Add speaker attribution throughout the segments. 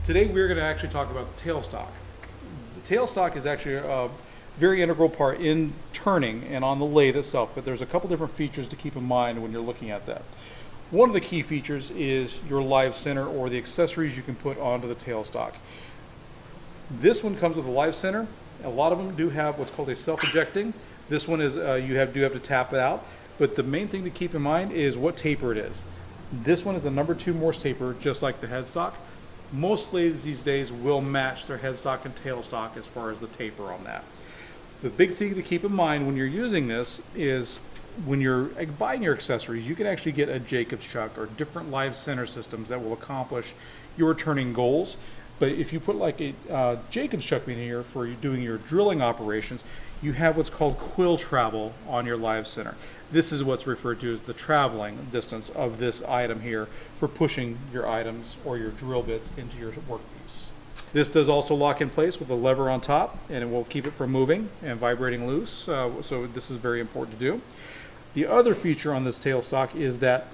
Speaker 1: Today we're going to actually talk about the tailstock. The tailstock is actually a very integral part in turning and on the lathe itself, but there's a couple different features to keep in mind when you're looking at that. One of the key features is your live center or the accessories you can put onto the tailstock. This one comes with a live center. A lot of them do have what's called a self-ejecting. This one is do have to tap it out, but the main thing to keep in mind is what taper it is. This one is a number 2 Morse taper, just like the headstock. Most lathes these days will match their headstock and tailstock as far as the taper on that. The big thing to keep in mind when you're using this is when you're buying your accessories, you can actually get a Jacobs chuck or different live center systems that will accomplish your turning goals. But if you put like a Jacobs chuck in here for doing your drilling operations, you have what's called quill travel on your live center. This is what's referred to as the traveling distance of this item here for pushing your items or your drill bits into your workpiece. This does also lock in place with a lever on top, and it will keep it from moving and vibrating loose, so this is very important to do. The other feature on this tailstock is that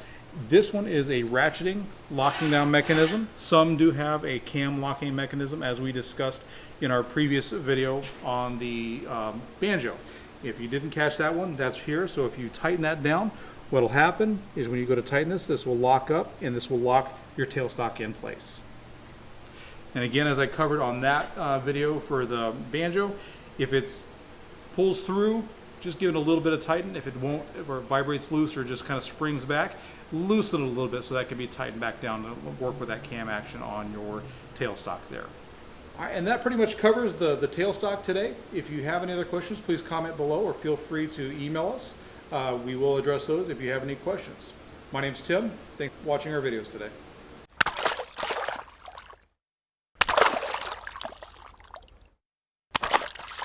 Speaker 1: this one is a ratcheting locking down mechanism. Some do have a cam locking mechanism, as we discussed in our previous video on the banjo. If you didn't catch that one, that's here. So if you tighten that down, what will happen is when you go to tighten this will lock up, and this will lock your tailstock in place. And again, as I covered on that video for the banjo, if it pulls through, just give it a little bit of tighten. If it won't, if it vibrates loose or just kind of springs back, loosen it a little bit so that can be tightened back down to work with that cam action on your tailstock there. All right, and that pretty much covers the tailstock today. If you have any other questions, please comment below or feel free to email us. We will address those if you have any questions. My name's Tim. Thanks for watching our videos today.